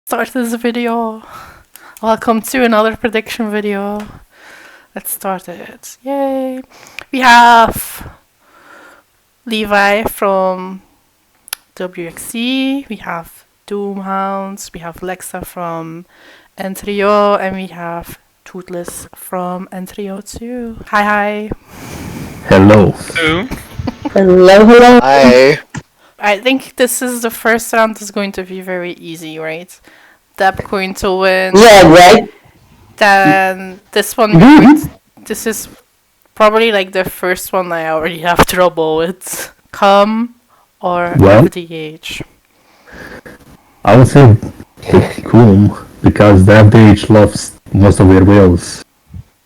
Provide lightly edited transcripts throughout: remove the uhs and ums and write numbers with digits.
Start this video. Welcome to another prediction video. Let's start it. Yay! We have Levi from GoTWiC, we have DoomHounds, we have Lexa from N3O, and we have Toothles from N3O too. Hi. Hello. Hello. Hi. I think this is the first round is going to be very easy, right? Deb going to win. Yeah, right. Then this one, this is probably like the first one I already have trouble with. Come or FDH? I would say Coom, because the FDH lost most of their whales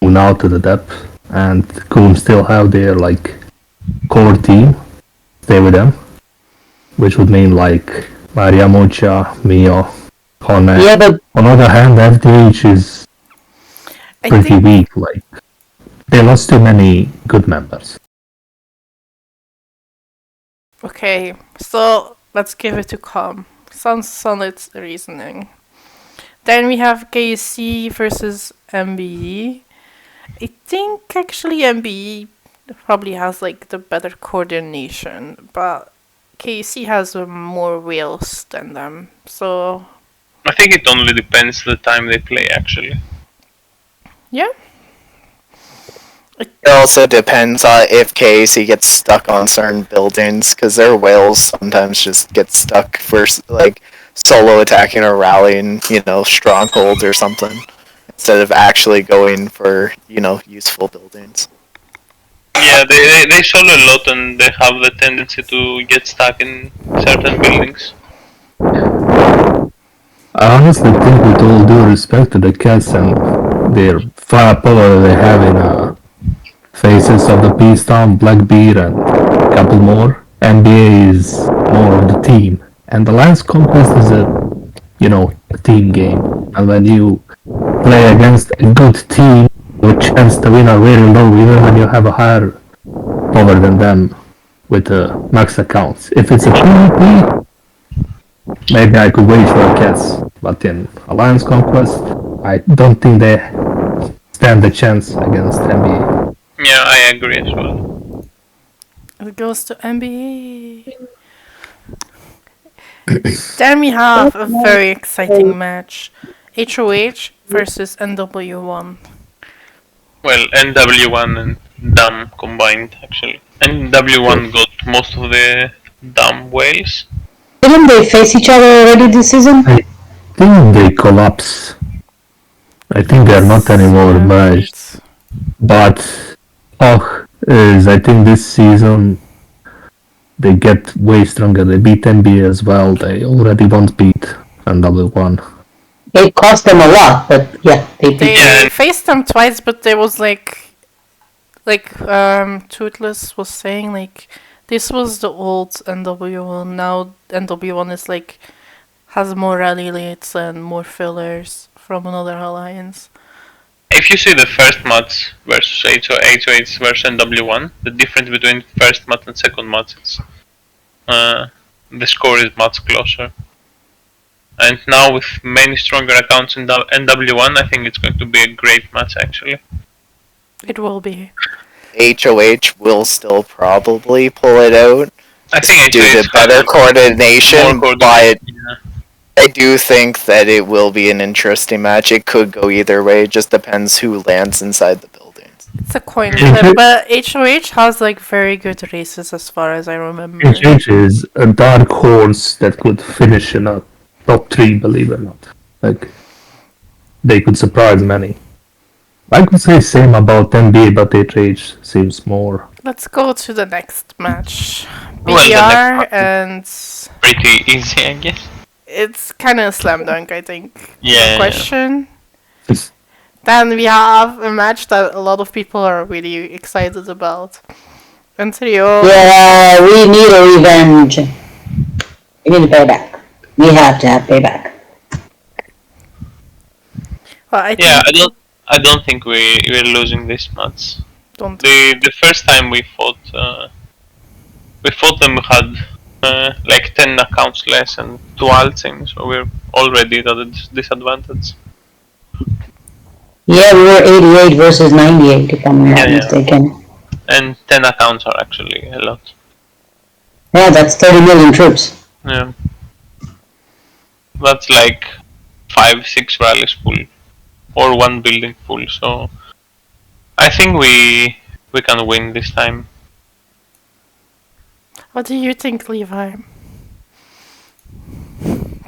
now to the depth, and Coom still have their core team stay with them, which would mean Maria Mocha, Mio, Hone. Yeah, but on the other hand, FDH is pretty weak. They lost too many good members. Okay, so let's give it to Com. Sounds solid reasoning. Then we have KC versus MBE. I think actually MBE probably has the better coordination, but KC has more whales than them, so I think it only depends the time they play, actually. yeah. It also depends on if KAC gets stuck on certain buildings, because their whales sometimes just get stuck for solo attacking or rallying, stronghold or something, instead of actually going for, useful buildings. Yeah, they solo a lot and they have the tendency to get stuck in certain buildings. I honestly think, with all due respect to the cats and their firepower they have in Faces of the Peace Town, Blackbeard, and a couple more, NBA is more of the team. And the Lance Conquest is a team game. And when you play against a good team, your chance to win are very low, even when you have a higher power than them with max accounts. If it's a PvP, maybe I could wait for cats. But in Alliance Conquest, I don't think they stand a chance against NBA. Yeah, I agree as well. It goes to NBA. Then we have a very exciting match. HOH versus NW1. Well, NW1 and DAM combined, actually. NW1 got most of the DAM whales. didn't they face each other already this season? I think they collapse. I think they're not anymore merged. But is, I think this season they get way stronger. They beat NBA as well. They already won't beat NW1. It cost them a lot, but yeah, They faced them twice, but there was Toothles was saying, this was the old NW1. Now NW1 is has more rally lates and more fillers from another alliance. If you see the first match versus HOH versus NW1, the difference between first match and second match is the score is much closer. And now with many stronger accounts in NW1, I think it's going to be a great match, actually. It will be. HOH will still probably pull it out. I think due to better coordination, but yeah. I do think that it will be an interesting match. It could go either way. It just depends who lands inside the buildings. It's a coin flip, but HOH has very good races as far as I remember. HOH is a dark horse that could finish in a top 3, believe it or not. They could surprise many. I could say same about NBA, but HOH seems more. Let's go to the next match. Well, BDR and pretty easy, I guess. it's kind of a slam dunk, I think. Yeah. No question. Then we have a match that a lot of people are really excited about. N3O. Yeah, we need a revenge. We need a payback. We have to have payback. Well, I Yeah, I don't think we're losing this match. don't. The first time we fought them, we had like 10 accounts less and 2 alts in, so we're already at a disadvantage. Yeah, we were 88 versus 98, if I'm not Yeah. mistaken. And 10 accounts are actually a lot. Yeah, that's 30 million troops. Yeah. That's like 5-6 rallies full, or 1 building full, so I think we can win this time. What do you think, Levi?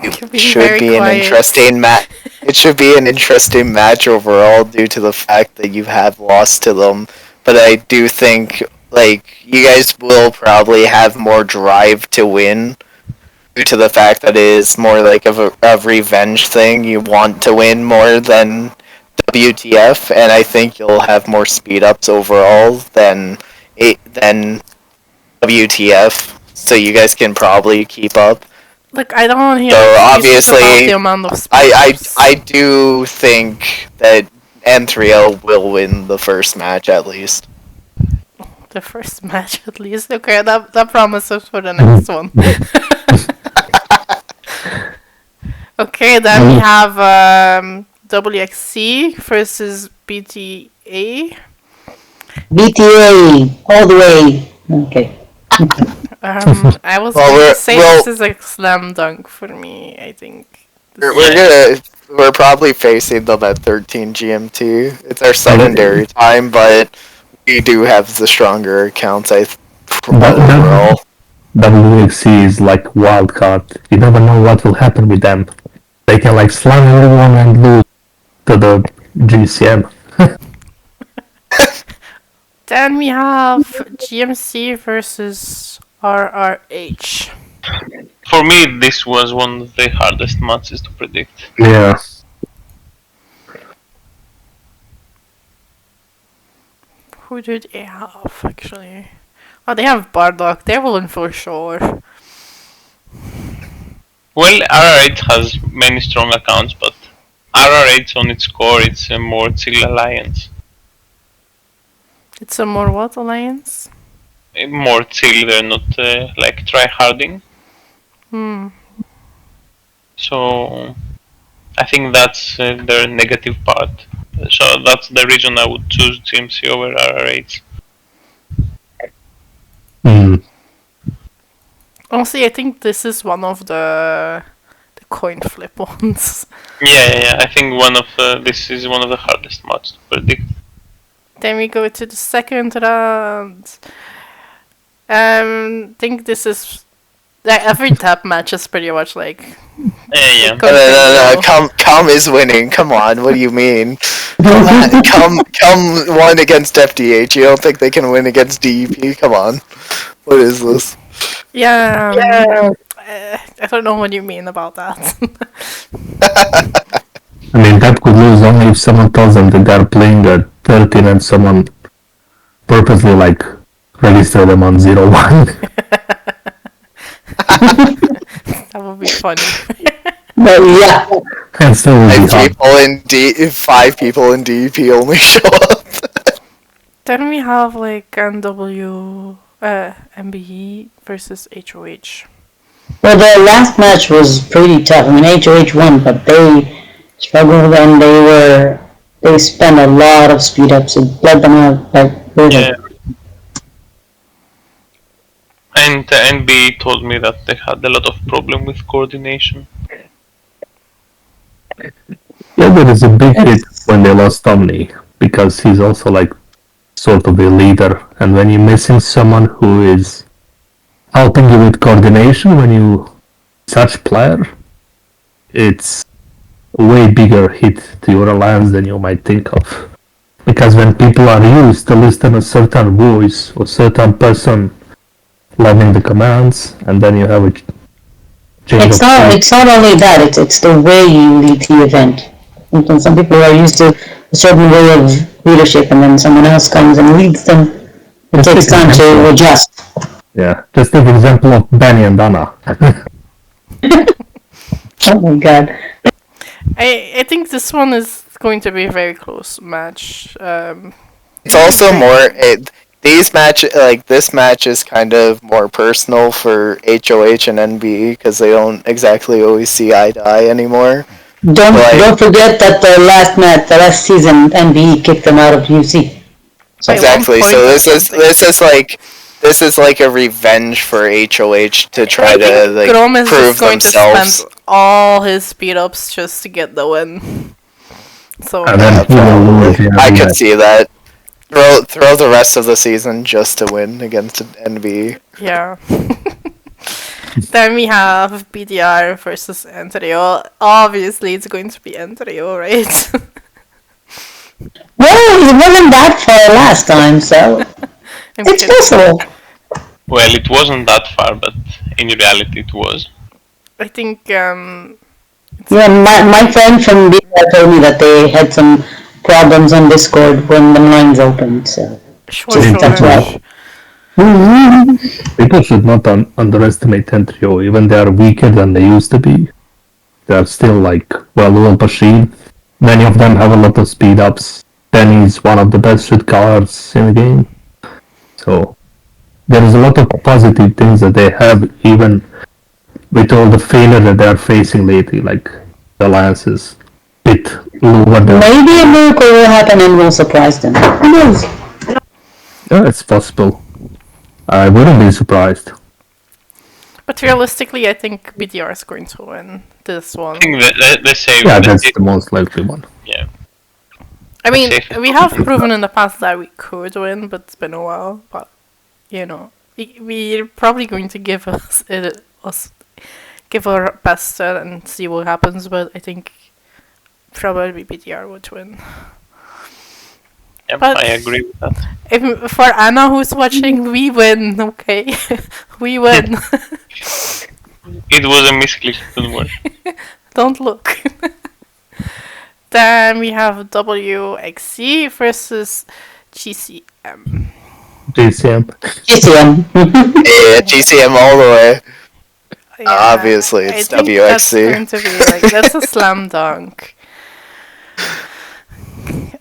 You're being Should very be an quiet. interesting match. It should be an interesting match overall due to the fact that you have lost to them. But I do think like you guys will probably have more drive to win due to the fact that it is more like a revenge thing. You want to win more than WTF, and I think you'll have more speed ups overall than WTF. So you guys can probably keep up. Look, I don't want to hear So excuses about obviously, the amount of I speed. do think that N3L will win the first match at least. The first match, at least. Okay, that promises for the next one. Okay, then we have WXC versus BTA. BTA, all the way. Okay. I was Well, going to say well- this is a slam dunk for me, I think. We're probably facing them at 13 GMT. It's our secondary time, but we do have the stronger accounts. Overall. WXC is like wild card. You never know what will happen with them. They can like slam everyone and lose to the GCM. Then we have GMC versus RRH. For me, this was one of the hardest matches to predict. Yeah. Who did they have, actually? Oh, they have Bardock. They will win for sure. Well, RR8 has many strong accounts, but RR8 on its core, it's a more chill alliance. It's a more what alliance? More chill, they're not like try-harding. So I think that's their negative part. So that's the reason I would choose GMC over RR8. Honestly, I think this is one of the coin flip ones. Yeah. I think this is one of the hardest matches to predict. Then we go to the second round. Think this is every tap match is pretty much like. Yeah. No. Cum is winning. Come on, what do you mean? Cum won against FDH. You don't think they can win against DEP? Come on. What is this? Yeah. I don't know what you mean about that. I mean, that could lose only if someone tells them that they're playing at 13 and someone purposely like register them on 01. That would be funny. But yeah. And still will be hard. 5 people in DEP only show up. Then we have like MBE versus HOH. Well, the last match was pretty tough. I mean, HOH won, but they struggled and they spent a lot of speed ups. It bled them out like really. Yeah. And the NB told me that they had a lot of problem with coordination. Yeah, there is a big hit when they lost Omni, because he's also like sort of a leader, and when you're missing someone who is helping you with coordination when you such player, it's a way bigger hit to your alliance than you might think of. Because when people are used to listen a certain voice or certain person learning the commands, and then you have a change It's not only that, it's the way you lead the event. And some people are used to a certain way of leadership, and then someone else comes and leads them. It takes time to adjust. Yeah, just take example of Benny and Anna. Oh my god. I think this one is going to be a very close match. It's also more This match is kind of more personal for HOH and NBE because they don't exactly always see eye to eye anymore. Don't forget that the last season, NBE kicked them out of UC. By Exactly. 1 point, So I think. this is like a revenge for HOH to try I think to like Grom is prove just going themselves. to spend all his speed ups just to get the win. So And then he will lose. Yeah, I could yeah. see that. Throw the rest of the season just to win against NBE. yeah. Then we have BDR versus Enterio. Obviously, it's going to be Enterio, right? Well, it wasn't that far last time, so I'm it's kidding. possible. Well, it wasn't that far, but in reality it was. I think Yeah, my friend from BR told me that they had some problems on Discord when the lines opened, so sure. that's why. People should not underestimate Entrio. Even they are weaker than they used to be. They are still like well-oiled machine. Many of them have a lot of speed ups. Danny is one of the best shoot callers in the game. So there is a lot of positive things that they have, even with all the failure that they are facing lately. Like the Alliance is a bit lower than. Maybe a miracle will happen and will surprise them. Who knows? Yeah, it's possible. I wouldn't be surprised. But realistically, I think BDR is going to win this one. I think the same. Yeah, that's the most likely one. Yeah. I mean, safe. we have proven in the past that we could win, but it's been a while. But we're probably going to give give our best and see what happens. But I think probably BDR would win. Yep, But- I agree with that. If, for Anna who's watching, we win. Okay, we win. It was a misclick, don't worry. Don't look. Then we have WXC versus GCM. JCM. GCM. Yeah, GCM all the way. Yeah, Obviously, it's I think WXC. That's going to be that's a slam dunk.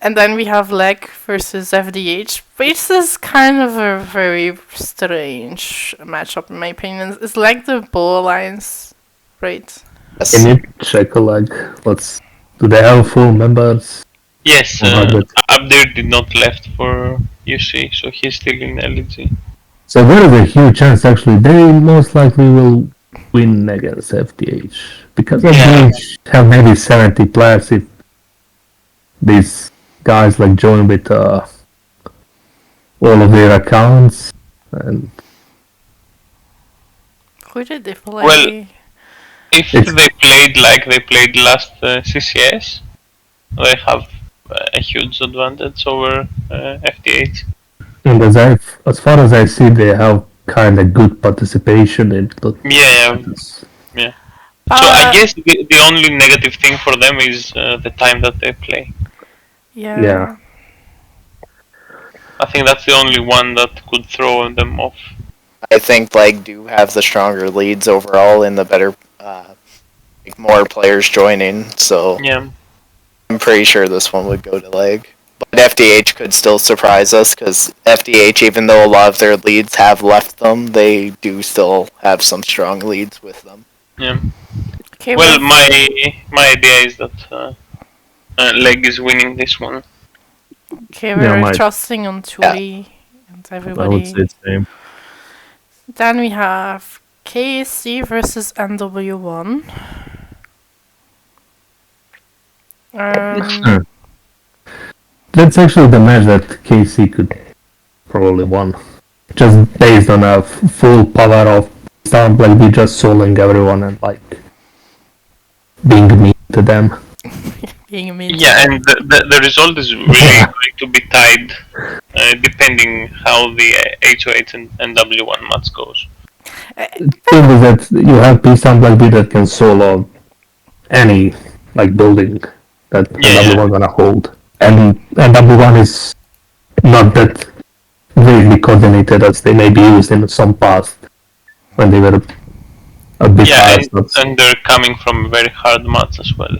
And then we have Leg versus FDH, which is kind of a very strange matchup in my opinion. It's like the Bull Alliance, right? Can you check do they have full members? Yes, But- Abdir did not left for UC, so he's still in LEG. So there is a huge chance actually they most likely will win against FDH. Because FDH have maybe 70 players if these guys like join with all of their accounts and Who did they play? Well, If they played like they played last CCS, they have a huge advantage over FD8. and as far as I see they have kind of good participation in the Yeah. So I guess the only negative thing for them is the time that they play. Yeah. I think that's the only one that could throw them off. I think like do have the stronger leads overall in the better, like more players joining. So Yeah. I'm pretty sure this one would go to leg. But FDH could still surprise us because FDH, even though a lot of their leads have left them, they do still have some strong leads with them. Yeah. Okay, Well, my idea is that Leg is winning this one. okay, we're trusting on Tuli and I would everybody. say the same. Then we have KSC versus NW1. That's actually the match that KC could probably won. Just based on a full power of sound, like we just soloing everyone and like being mean to them. Being mean. Yeah, and the result is really going to be tied depending how the HO8 and W1 match goes. Thing is that you have P-Sound like B that can solo any like building that W1 gonna hold. And W1 is not that really coordinated as they may be used in some past when they were a bit higher. And they're coming from very hard mats as well.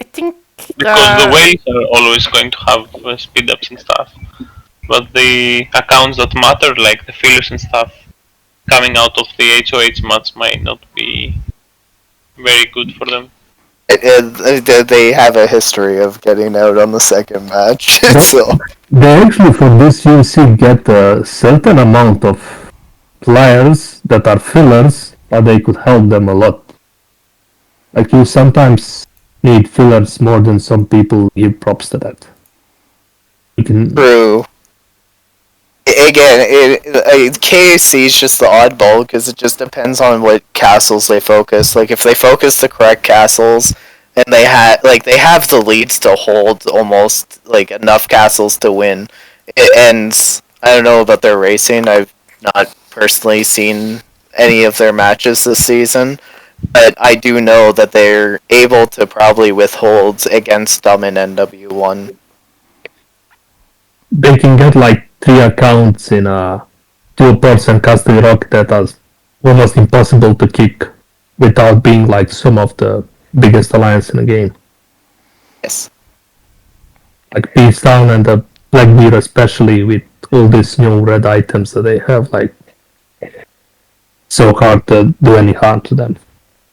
I think Because the whales are always going to have speed ups and stuff. But the accounts that matter, like the fillers and stuff, coming out of the HOH mats might not be very good for them. They have a history of getting out on the second match, so They actually, for this UC, get a certain amount of players that are fillers, but they could help them a lot. Like, you sometimes need fillers more than some people give props to that. You can, true. Again, KAC is just the oddball because it just depends on what castles they focus. Like if they focus the correct castles, and they have the leads to hold almost like enough castles to win. And I don't know about their racing. I've not personally seen any of their matches this season, but I do know that they're able to probably withhold against them in NW1. they can get like 3 accounts in a 2-person castle rock that are almost impossible to kick without being like some of the biggest alliance in the game. Yes. Like Peace Town and the Blackbeard, especially with all these new red items that they have, like so hard to do any harm to them.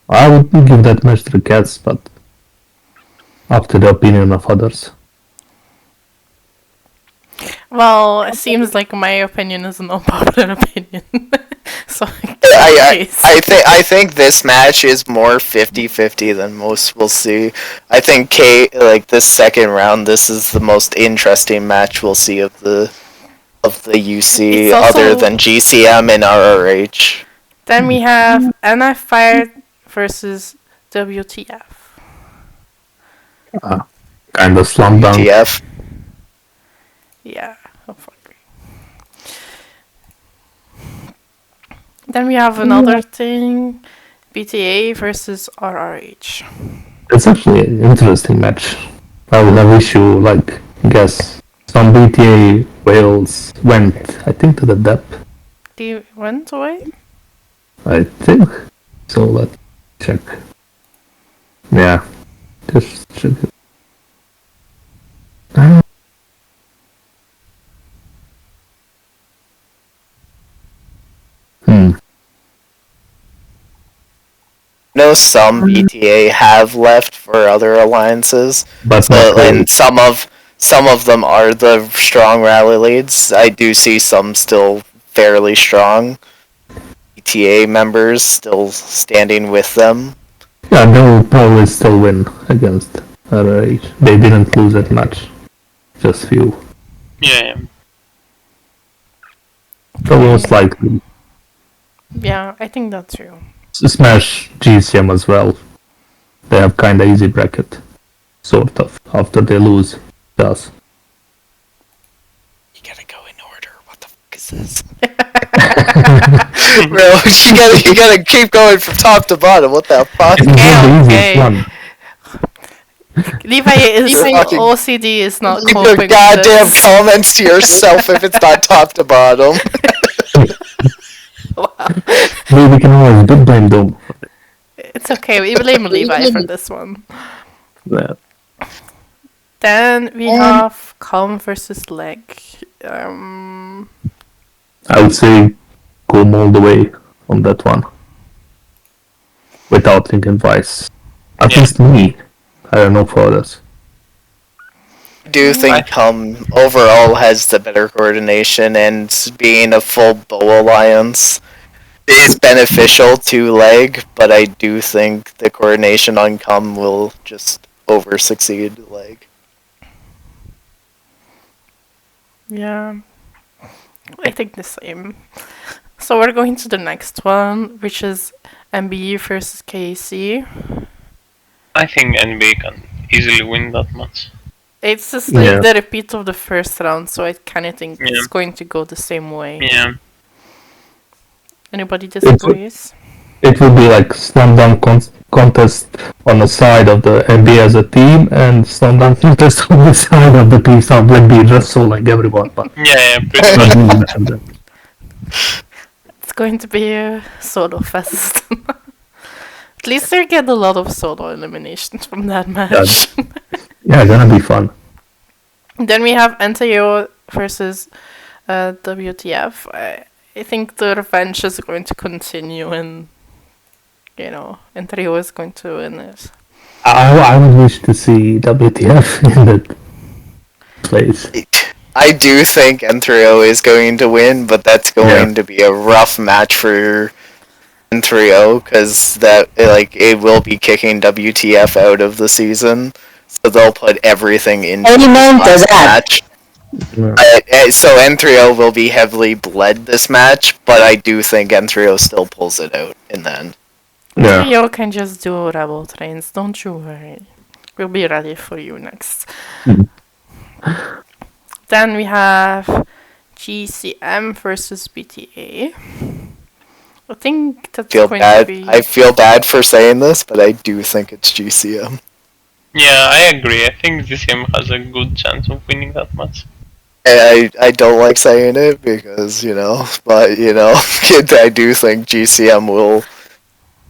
I would give that match to the Cats, but up to the opinion of others. Well, it seems like my opinion is an unpopular opinion. So I think this match is more 50-50 than most will see. I think this second round, this is the most interesting match we'll see of the UC, other than GCM and RRH. Then we have NF Fire versus WTF. Kind of slam dunk. WTF. Yeah, hopefully. Then we have another thing, BTA versus RRH. It's actually an interesting match. I would have issue, like, guess some BTA whales went, I think, to the depth. They went away? I think. So let's check. Yeah, just check it. I know some BTA have left for other alliances, But not really. and some of them are the strong rally leads. I do see some still fairly strong BTA members still standing with them. Yeah, they will probably still win against RRH. They didn't lose that much. Just few. Yeah. So most likely. Yeah, I think that's true. Smash GCM as well. They have kinda easy bracket. Sort of. After they lose to us. You gotta go in order. What the fuck is this? Bro, you gotta keep going from top to bottom. What the fuck? It's not the easiest one. Levi is fucking- OCD is not Keep coping your goddamn with this. comments to yourself if it's not top to bottom. We can always blame them. It's okay, we blame Levi for this one. Yeah. Then we have Calm versus Leg. I would say go all the way on that one. Without thinking twice. At least me. I don't know for others. I do think overall has the better coordination, and being a full bow alliance is beneficial to Leg, but I do think the coordination on will just over succeed Leg. Yeah, I think the same. So we're going to the next one, which is MBE versus KAC. I think NBA can easily win that match. It's just like Yeah. the repeat of the first round, so I kind of think Yeah. it's going to go the same way. Yeah. Anybody disagrees? It will be like slam dunk contest on the side of the NBA as a team, and slam dunk contest on the side of the piece of Blackbeard, just so like everyone. But Yeah, pretty much. It's going to be a solo fest. At least they get a lot of solo eliminations from that match. Yeah, gonna be fun. Then we have NTO versus WTF. I think the revenge is going to continue, and NTO is going to win this. I would wish to see WTF in that place. I do think N3O is going to win, but that's going to be a rough match for N3O because it will be kicking WTF out of the season, so they'll put everything into does the that. match. Yeah. So N3O will be heavily bled this match, but I do think N3O still pulls it out in the end. Yeah. You can just do Rebel Trains, don't you worry. We'll be ready for you next. Mhm. Then we have GCM versus BTA. I think that's going to be... I feel bad for saying this, but I do think it's GCM. Yeah, I agree. I think GCM has a good chance of winning that match. I don't like saying it because, but, I do think GCM will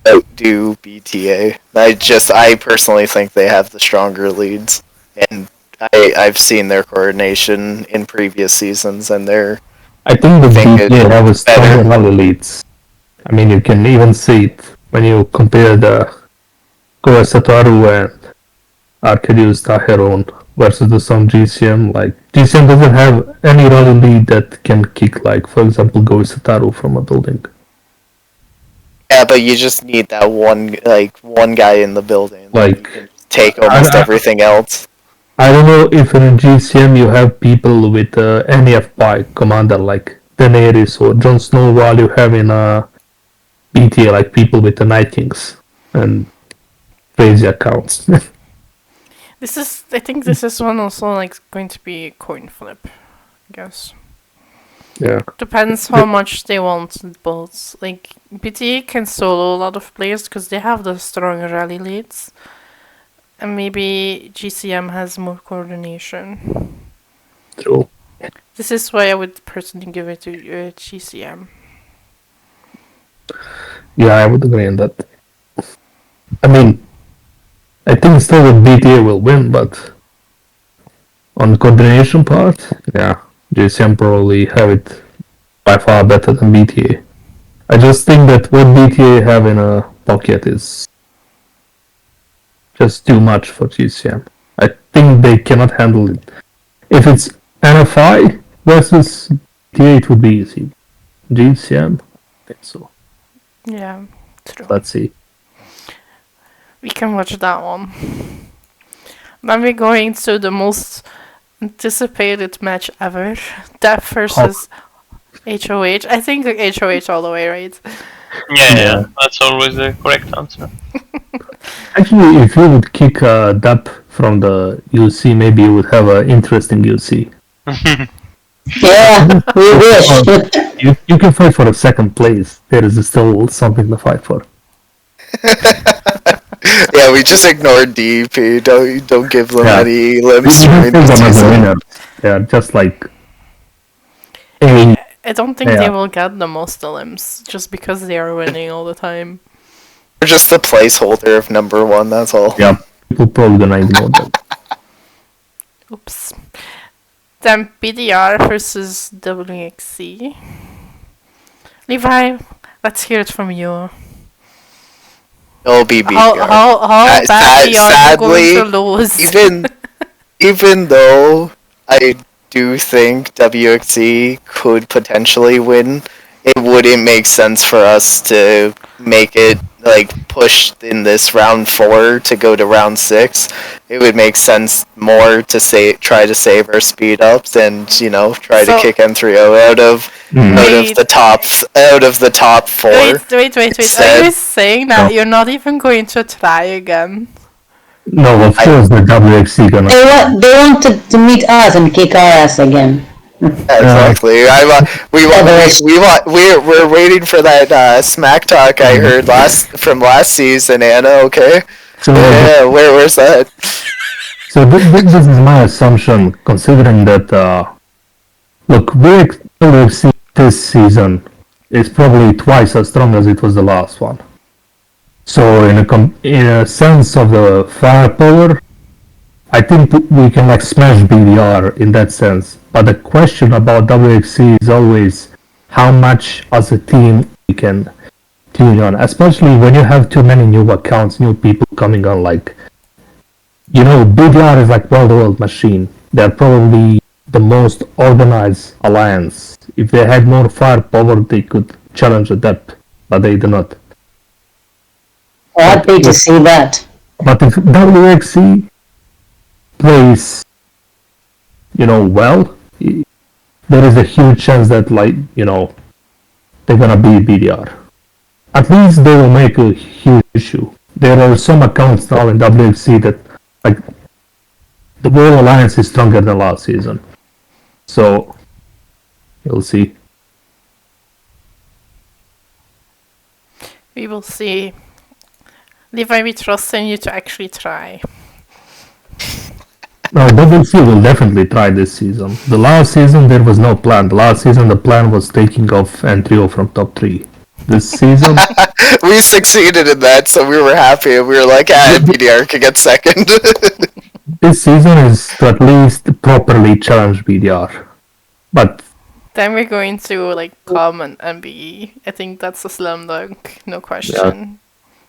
outdo BTA. I personally think they have the stronger leads, and I've seen their coordination in previous seasons, and I think the BTA have a stronger rally leads. I mean, you can even see it when you compare the Koesataru and Arcadius Taheron versus the some GCM. Like, GCM doesn't have any rally lead that can kick, like, for example, Koesataru from a building. Yeah, but you just need that one guy in the building. Like, you can take almost everything else. I don't know if in GCM you have people with NEF Pike commander like Daenerys or Jon Snow, while you have in BTA like people with the Night Kings and crazy accounts. I think this is one also going to be a coin flip, I guess. Yeah. Depends how much they want both. Like, BTA can solo a lot of players because they have the strong rally leads. And maybe GCM has more coordination. True. This is why I would personally give it to GCM. Yeah, I would agree on that. I mean, I think still that BTA will win, but on the coordination part, yeah, GCM probably have it by far better than BTA. I just think that what BTA have in a pocket is just too much for GCM. I think they cannot handle it. If it's NFI versus BTA, it would be easy. GCM, I think so. Yeah, true. Let's see. We can watch that one. Then we're going to the most anticipated match ever. Death versus HOH. I think HOH all the way, right? Yeah, that's always the correct answer. Actually, if you would kick Dap from the UC, maybe you would have an interesting UC. Yeah, we wish. You can fight for a second place. There is still something to fight for. Yeah, we just ignored DEP. Don't give them any limbs. Yeah, just like I don't think they will get the most limbs just because they are winning all the time. They're just the placeholder of number one, that's all. Yeah, people probably gonna ignore them. Oops. Then PDR versus WXC. Levi, let's hear it from you. It'll be BDR. How badly are you going to lose? even though I do think WXC could potentially win, it wouldn't make sense for us to make it push in this round 4 to go to round 6. It would make sense more to try to save our speed ups and try to kick N3O out of the top 4. Wait. Are you saying that you're not even going to try again? No, of course the WXC gonna. They want to meet us and kick our ass again. Exactly. We're waiting for that smack talk I heard from last season, Anna. Okay. So, where's that? So this is my assumption, considering that look, WXC this season is probably twice as strong as it was the last one. So in a sense of the firepower, I think we can like smash BDR in that sense. But the question about WXC is always how much as a team we can tune on, especially when you have too many new accounts, new people coming on. Like, BDR is like well-oiled machine. They're probably the most organized alliance. If they had more firepower, they could challenge the depth, but they do not. I'd pay to see that. But if WXC plays, well, there is a huge chance that, they're gonna be BDR. At least they will make a huge issue. There are some accounts now in WXC that, the whole alliance is stronger than last season. So, we'll see. We will see. Levi, we trust in you to actually try. No, WXC will definitely try this season. The last season, there was no plan. The last season, the plan was taking off N3O from top 3. This season... We succeeded in that, so we were happy. We were like, BDR can get second. This season is to at least properly challenge BDR. But... Then we're going to, come and MBE. I think that's a slam dunk, no question. Same.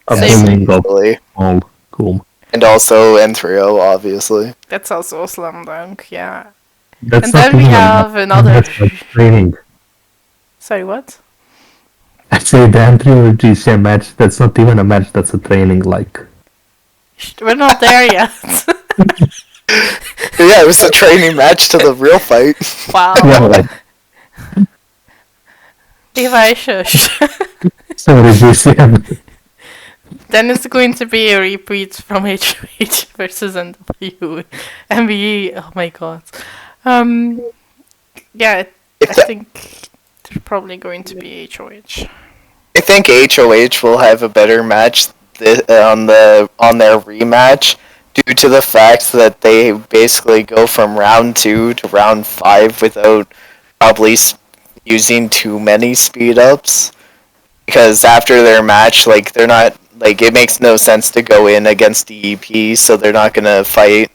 Absolutely. Cool. And also N3O, obviously. That's also a slam dunk, yeah. That's And not then we even have another... That's like training. Sorry, what? I say the N3O GCM match, that's not even a match, that's a training, We're not there yet. Yeah, it was a training match to the real fight. Wow. Yeah, Levi, shush. sorry, GCM. Then it's going to be a repeat from HOH versus NW. MBE, oh my god. Yeah, I think they're probably going to be HOH. I think HOH will have a better match on their rematch due to the fact that they basically go from round 2 to round 5 without probably using too many speed ups. Because after their match, they're not, it makes no sense to go in against DEP, so they're not gonna fight.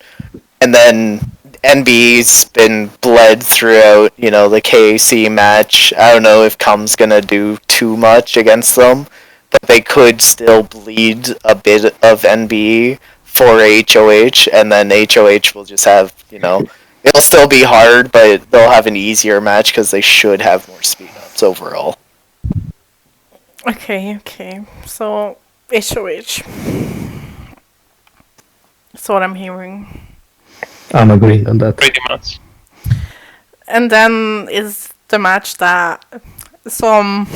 And then NB's been bled throughout, the KAC match. I don't know if Cum's gonna do too much against them, but they could still bleed a bit of NB for HOH, and then HOH will just have, it'll still be hard, but they'll have an easier match because they should have more speed ups overall. Okay. So, HOH. That's what I'm hearing. I'm agreeing on that. Pretty much. And then is the match that some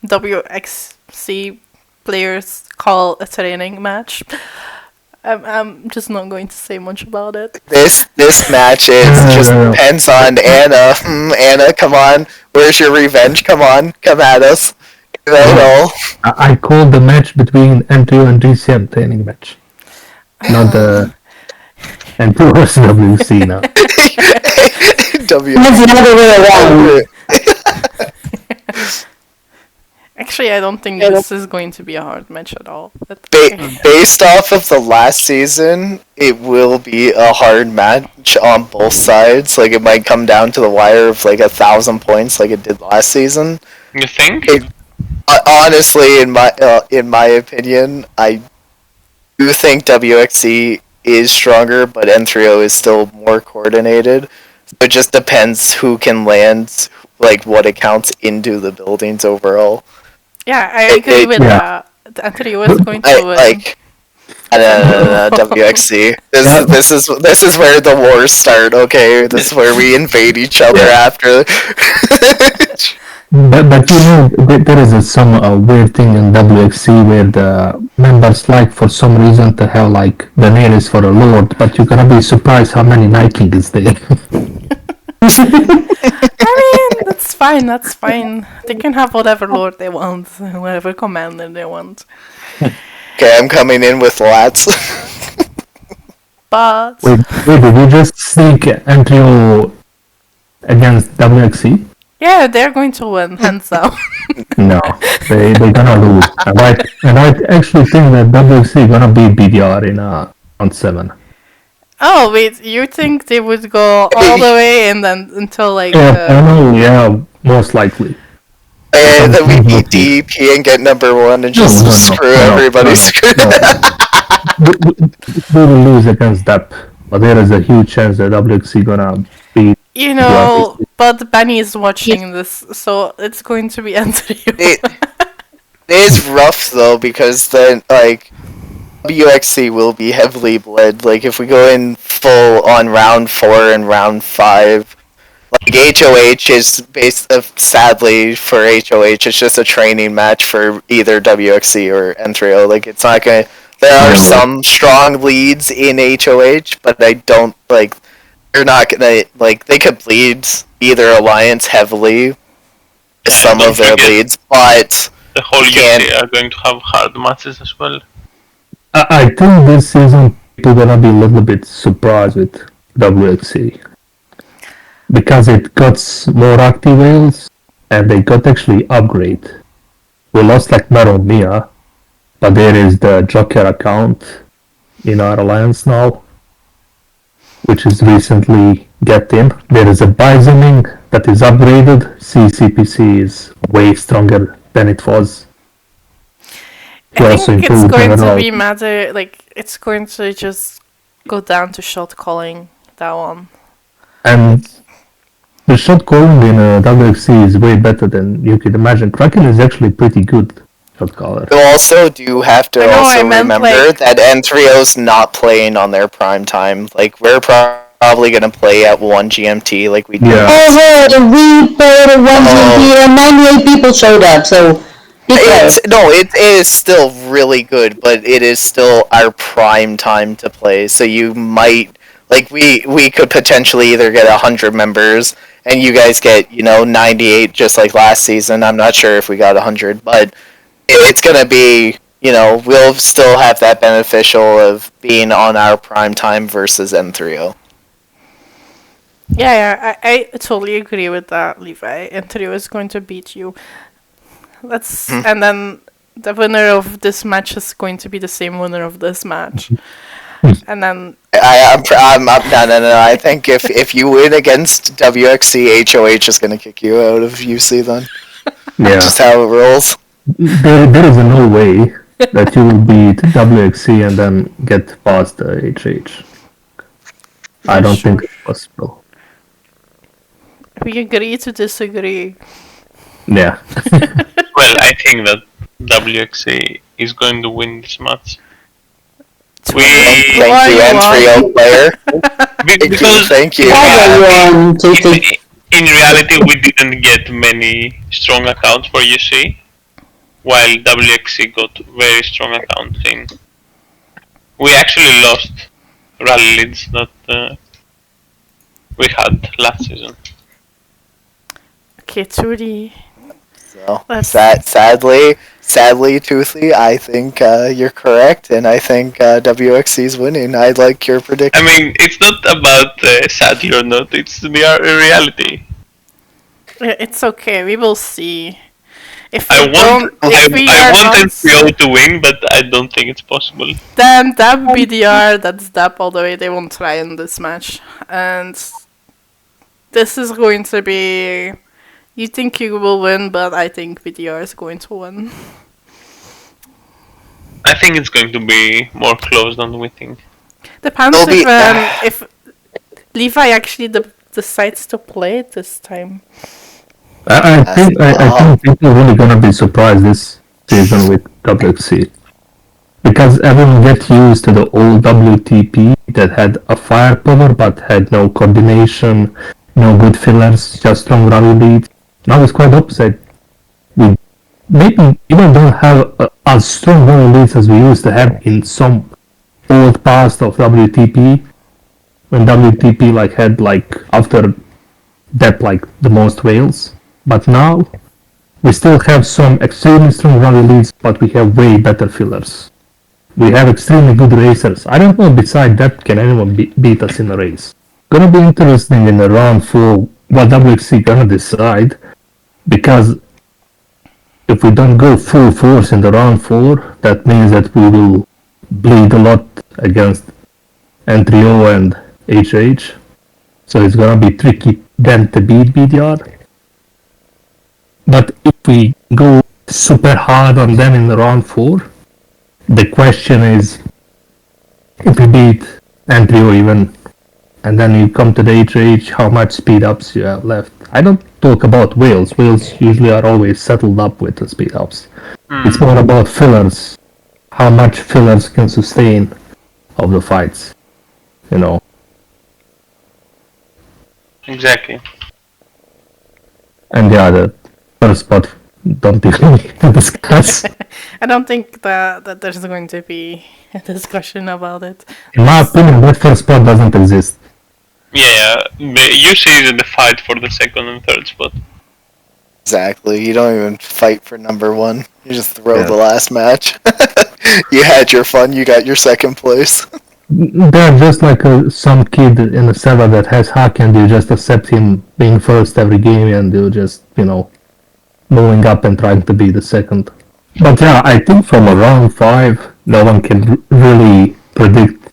WXC players call a training match. I'm just not going to say much about it. This match just depends on Anna. Anna, come on. Where's your revenge? Come on. Come at us. I called the match between N2 and GCM training match. Not the N2 versus WC now. It's the other way around. Actually, I don't think this is going to be a hard match at all. But Based off of the last season, it will be a hard match on both sides. It might come down to the wire of 1,000 points like it did last season. You think? Honestly, in my opinion, I do think WXC is stronger, but N3O is still more coordinated. So it just depends who can land what accounts into the buildings overall. yeah, I agree with that. Anthony was going to win. No, WXC. This is where the wars start. Okay, this is where we invade each other after. But there is some weird thing in WXC where the members for some reason to have the nail is for a lord, but you're gonna be surprised how many Night King is there. I mean, that's fine. They can have whatever lord they want, whatever commander they want. Okay, I'm coming in with lats. But... Wait, did you just sneak NTO against WXC? yeah, they're going to win, hands down. No, they're gonna lose. And I actually think that WXC gonna beat BDR in round 7. Oh wait, you think they would go all the way and then until like Yeah, final, yeah, most likely. Then we beat Unfortunately. DEP and get number one and just No, screw no, everybody. no, no. We will lose against DEP, but there is a huge chance that WXC gonna beat you WXC. know, but Benny is watching this, so it's going to be Andrew. It is rough though because then like WXC will be heavily bled. Like if we go in full on round 4 and round 5, like HOH is based. Sadly for HOH, it's just a training match for either WXC or N3O. Like it's not gonna. There are some strong leads in HOH, but I don't like. They're not gonna like. They could bleed either alliance heavily. Some don't of their forget- leads, but The whole Can't- UK are going to have hard matches as well. I think this season people gonna be a little bit surprised with WXC because it got more active whales and they got actually upgrade. We lost like Meron Mia, but there is the Joker account in our alliance now, which is recently get in. There is a Bisoning that is upgraded. CCPC is way stronger than it was. We I also think it's improved going to overall. be matter like it's going to just go down to shot calling that one. And the shot calling in WXC is way better than you could imagine. Kraken is actually pretty good shot caller. you also do have to I know, also I meant, remember like- that N3O's not playing on their prime time. Like we're probably gonna play at 1 GMT, like we did. Yeah. Oh, we played at 1 GMT and 98 people showed up, so be fair. It is still really good, but it is still our prime time to play. So you might like we could potentially either get 100 members and you guys get 98 just like last season. I'm not sure if we got 100, but it's gonna be we'll still have that beneficial of being on our prime time versus N3O. Yeah, I totally agree with that, Levi. Antonio is going to beat you. Let's and then the winner of this match is going to be the same winner of this match, and then I'm no. I think if you win against WXC, HOH is gonna kick you out of UC then. Yeah. Just how it rolls. There is no way that you will beat WXC and then get past the HH. I don't think it's possible. we agree to disagree. Yeah. Well, I think that WXA is going to win this match. Thank Why you, you N3O player. Because Thank you. Everyone, Toothy. in reality, we didn't get many strong accounts for UC, while WXC got very strong accounts in. We actually lost rally leads that we had last season. Okay, Trudy. So, Let's- sadly, Toothley, I think you're correct, and I think WXC's winning. I like your prediction. I mean, it's not about sadly or not, it's the reality. It's okay. We will see. If I we don't, want, if we I are want not, NPO to win, but I don't think it's possible. then that BDR, that's DAP all the way. They won't try in this match, and this is going to be. You think you will win, but I think BDR is going to win. I think it's going to be more close than we think. Depends It'll be- if Levi actually decides to play it this time. I think people are really gonna be surprised this season with WXC. Because everyone get used to the old WTP that had a firepower but had no coordination, no good fillers, just strong rally lead. Now it's quite opposite. We maybe even don't have as strong rally leads as we used to have in some old past of WTP. When WTP had after that the most whales. But now we still have some extremely strong rally leads, but we have way better fillers. We have extremely good racers. I don't know beside that can anyone beat us in a race. Gonna be interesting in the round 4 what WXC gonna decide, because if we don't go full force in the round 4, that means that we will bleed a lot against N3O and HH. So it's gonna be tricky then to beat BDR. But if we go super hard on them in round 4, the question is, if we beat N3O even, and then you come to the HH, how much speed ups you have left? I don't talk about whales. Whales usually are always settled up with the speed ups. It's more about fillers. How much fillers can sustain of the fights, you know. Exactly. And yeah, the first spot, don't even discuss. I don't think that there's going to be a discussion about it. In my opinion, that first spot doesn't exist. Yeah, usually the fight for the second and third spot. Exactly. You don't even fight for number 1. You just throw Yeah. the last match. You had your fun. You got your second place. They're just like some kid in a server that has hack, and you just accept him being first every game, and you just, moving up and trying to be the second. But yeah, I think from around 5, no one can really predict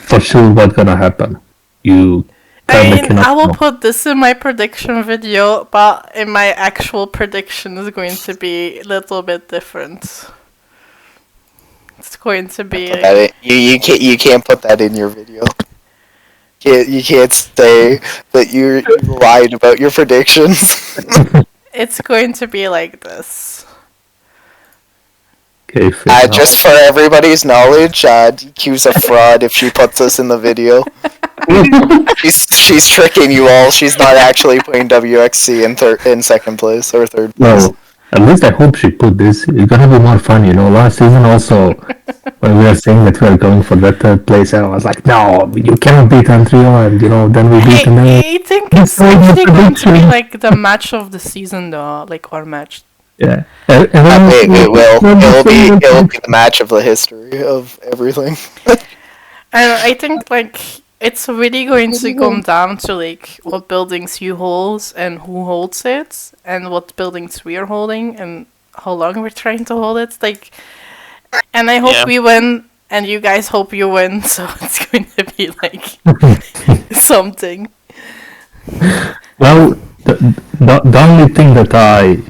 for sure what's gonna happen. You kinda cannot I will know. put this in my prediction video, but in my actual prediction is going to be a little bit different. It's going to be You can't put that in your video. You can't say that you lied about your predictions. it's going to be like this. Okay, fair enough. Just for everybody's knowledge, DQ's a fraud if she puts this in the video. She's tricking you all. She's not actually putting WXC in second place or third place. Well, at least I hope she put this. It's gonna be more fun, Last season also, when we were saying that we are going for that third place, and I was like, no, you cannot beat Antrio, and then we beat them. I think it's actually going to be like the match of the season, though, like our match. Yeah. It will be the match of the history of everything. And I think it's really going to come down to what buildings you hold and who holds it, and what buildings we are holding and how long we're trying to hold it. And I hope we win, and you guys hope you win. So it's going to be something. Well, the only thing that I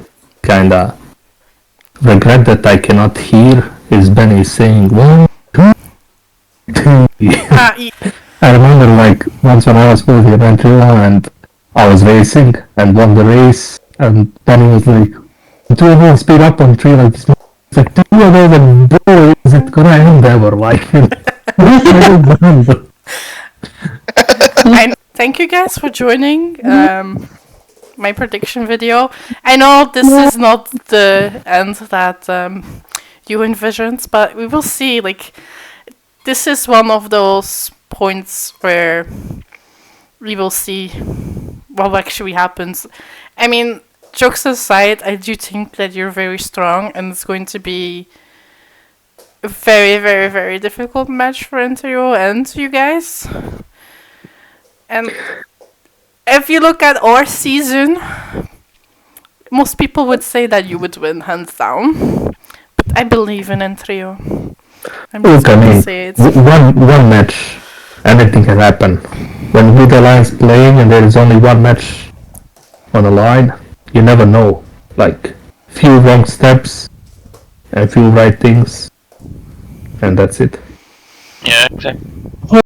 kinda regret that I cannot hear is Benny saying 1, 2, 3. I remember once when I was with the Adventure and I was racing and won the race, and then he was like, 2 of them speed up on 3 like this. It's like, 2 of them, bro, is it gonna end ever? And thank you guys for joining my prediction video. I know this is not the end that you envisioned, but we will see. This is one of those points where we will see what actually happens. I mean, jokes aside, I do think that you're very strong, and it's going to be a very, very, very difficult match for Ontario and you guys. And if you look at our season, most people would say that you would win hands down. But I believe in Ontario. I'm just Look, going to say it. one match, anything can happen. When Good Alliance playing and there is only one match on the line, you never know. Few wrong steps and few right things, and that's it. Yeah, exactly.